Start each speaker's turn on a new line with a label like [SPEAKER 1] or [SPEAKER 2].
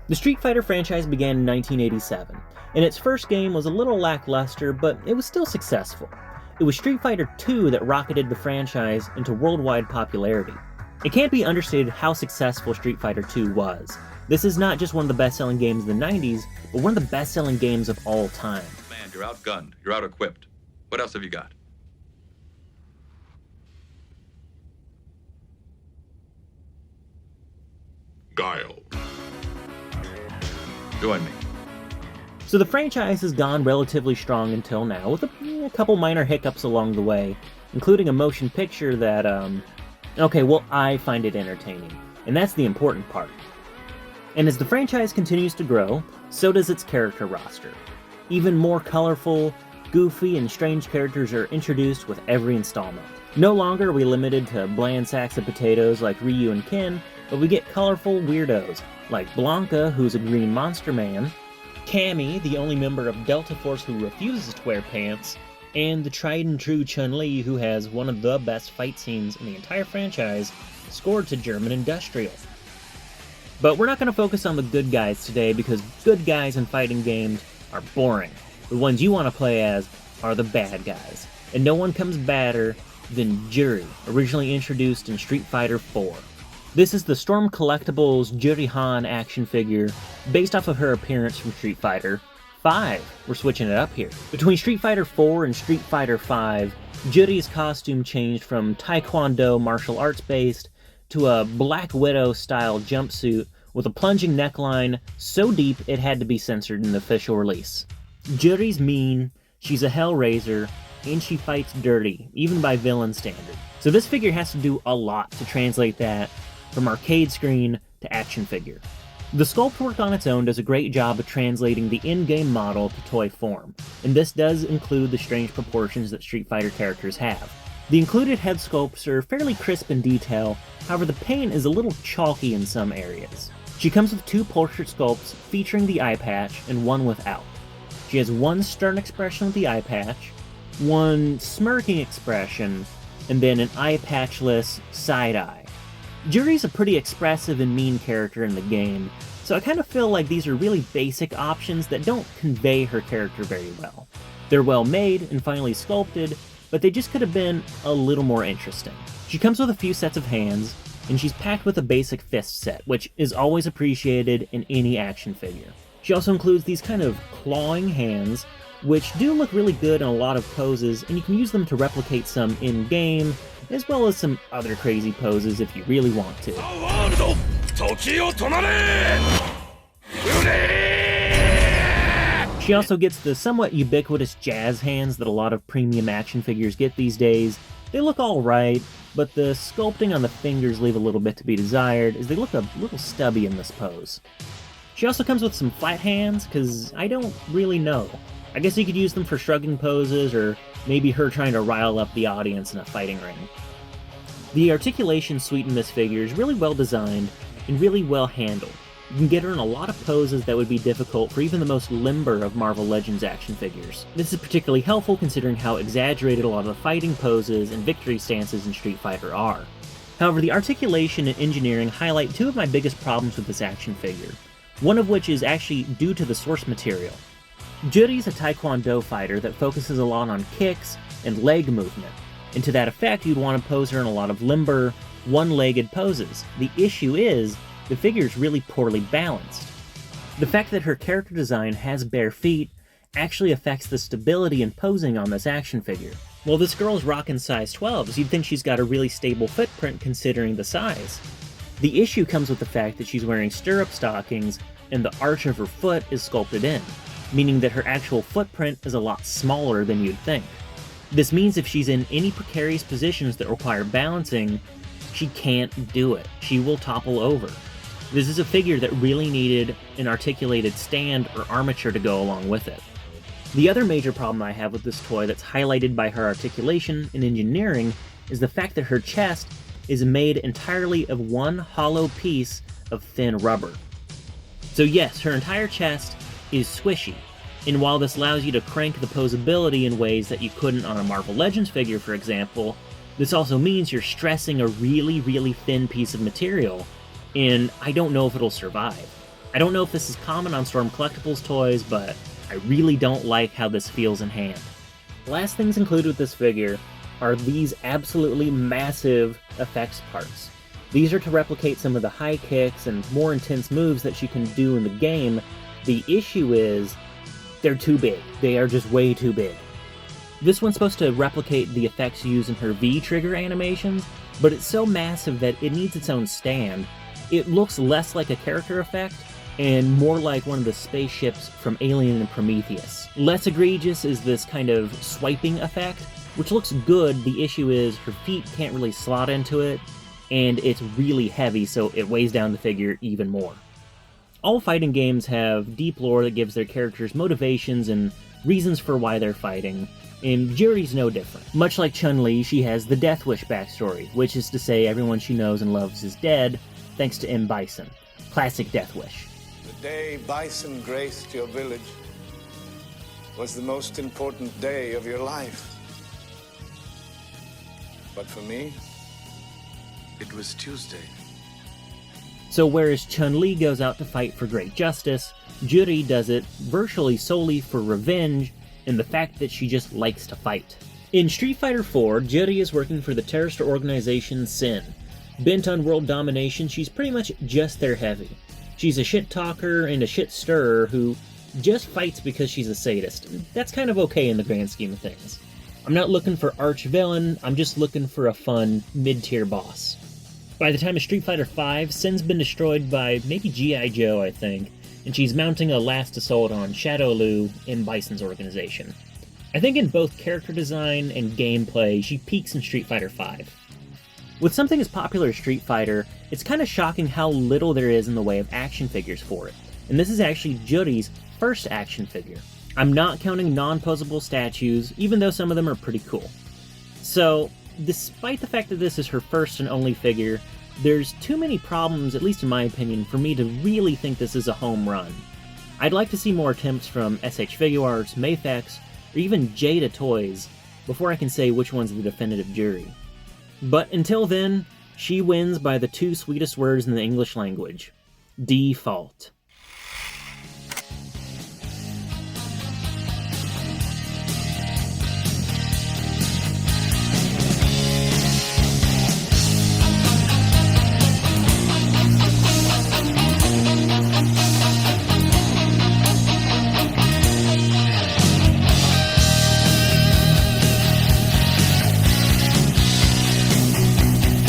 [SPEAKER 1] The Street Fighter franchise began in 1987, and its first game was a little lackluster, but it was still successful. It was Street Fighter II that rocketed the franchise into worldwide popularity. It can't be understated how successful Street Fighter II was. This is not just one of the best-selling games of the 90s, but one of the best-selling games of all time.
[SPEAKER 2] Man, you're outgunned. You're out-equipped. What else have you got?
[SPEAKER 3] Guile.
[SPEAKER 2] Join me.
[SPEAKER 1] So the franchise has gone relatively strong until now, with a couple minor hiccups along the way, including a motion picture that, I find it entertaining, and that's the important part. And as the franchise continues to grow, so does its character roster. Even more colorful, goofy, and strange characters are introduced with every installment. No longer are we limited to bland sacks of potatoes like Ryu and Ken, but we get colorful weirdos, like Blanca, who's a green monster man, Cammy, the only member of Delta Force who refuses to wear pants, and the tried and true Chun-Li, who has one of the best fight scenes in the entire franchise, scored to German Industrial. But we're not going to focus on the good guys today, because good guys in fighting games are boring. The ones you want to play as are the bad guys, and no one comes badder than Juri, originally introduced in Street Fighter IV. This is the Storm Collectibles Juri Han action figure, based off of her appearance from Street Fighter V. We're switching it up here. Between Street Fighter IV and Street Fighter V, Juri's costume changed from Taekwondo martial arts based to a Black Widow style jumpsuit with a plunging neckline so deep it had to be censored in the official release. Juri's mean, she's a hellraiser, and she fights dirty, even by villain standard. So this figure has to do a lot to translate that from arcade screen to action figure. The sculpt work on its own does a great job of translating the in-game model to toy form, and this does include the strange proportions that Street Fighter characters have. The included head sculpts are fairly crisp in detail, however the paint is a little chalky in some areas. She comes with two portrait sculpts featuring the eye patch and one without. She has one stern expression with the eye patch, one smirking expression, and then an eye patchless side eye. Juri's a pretty expressive and mean character in the game, so I kind of feel like these are really basic options that don't convey her character very well. They're well made and finely sculpted, but they just could have been a little more interesting. She comes with a few sets of hands, and she's packed with a basic fist set, which is always appreciated in any action figure. She also includes these kind of clawing hands, which do look really good in a lot of poses, and you can use them to replicate some in-game, as well as some other crazy poses if you really want to. She also gets the somewhat ubiquitous jazz hands that a lot of premium action figures get these days. They look alright, but the sculpting on the fingers leave a little bit to be desired, as they look a little stubby in this pose. She also comes with some flat hands, because I don't really know. I guess you could use them for shrugging poses, or maybe her trying to rile up the audience in a fighting ring. The articulation suite in this figure is really well designed and really well handled. You can get her in a lot of poses that would be difficult for even the most limber of Marvel Legends action figures. This is particularly helpful considering how exaggerated a lot of the fighting poses and victory stances in Street Fighter are. However, the articulation and engineering highlight two of my biggest problems with this action figure, one of which is actually due to the source material. Juri's a Taekwondo fighter that focuses a lot on kicks and leg movement, and to that effect you'd want to pose her in a lot of limber, one-legged poses. The issue is, the figure is really poorly balanced. The fact that her character design has bare feet actually affects the stability and posing on this action figure. While this girl's rockin' size 12s, you'd think she's got a really stable footprint considering the size. The issue comes with the fact that she's wearing stirrup stockings and the arch of her foot is sculpted in, meaning that her actual footprint is a lot smaller than you'd think. This means if she's in any precarious positions that require balancing, she can't do it. She will topple over. This is a figure that really needed an articulated stand or armature to go along with it. The other major problem I have with this toy that's highlighted by her articulation and engineering is the fact that her chest is made entirely of one hollow piece of thin rubber. So yes, her entire chest is squishy, and while this allows you to crank the posability in ways that you couldn't on a Marvel Legends figure, for example, this also means you're stressing a really, really thin piece of material, and I don't know if it'll survive. I don't know if this is common on Storm Collectibles toys, but I really don't like how this feels in hand. The last things included with this figure are these absolutely massive effects parts. These are to replicate some of the high kicks and more intense moves that she can do in the game. The issue is, they're too big. They are just way too big. This one's supposed to replicate the effects used in her V-trigger animations, but it's so massive that it needs its own stand. It looks less like a character effect, and more like one of the spaceships from Alien and Prometheus. Less egregious is this kind of swiping effect, which looks good. The issue is her feet can't really slot into it, and it's really heavy, so it weighs down the figure even more. All fighting games have deep lore that gives their characters motivations and reasons for why they're fighting, and Juri's no different. Much like Chun-Li, she has the Death Wish backstory, which is to say everyone she knows and loves is dead, thanks to M. Bison. Classic Death Wish.
[SPEAKER 3] The day Bison graced your village was the most important day of your life. But for me, it was Tuesday.
[SPEAKER 1] So whereas Chun-Li goes out to fight for great justice, Juri does it virtually solely for revenge and the fact that she just likes to fight. In Street Fighter IV, Juri is working for the terrorist organization Sin. Bent on world domination, she's pretty much just their heavy. She's a shit talker and a shit stirrer who just fights because she's a sadist. That's kind of okay in the grand scheme of things. I'm not looking for arch villain, I'm just looking for a fun, mid-tier boss. By the time of Street Fighter V, Sin's been destroyed by maybe G.I. Joe, I think, and she's mounting a last assault on Shadow Liu in Bison's organization. I think in both character design and gameplay, she peaks in Street Fighter V. With something as popular as Street Fighter, it's kind of shocking how little there is in the way of action figures for it, and this is actually Juri's first action figure. I'm not counting non-posable statues, even though some of them are pretty cool. So, despite the fact that this is her first and only figure, there's too many problems, at least in my opinion, for me to really think this is a home run. I'd like to see more attempts from SH Figuarts, Mafex, or even Jada Toys, before I can say which one's the definitive Juri. But until then, she wins by the two sweetest words in the English language: default.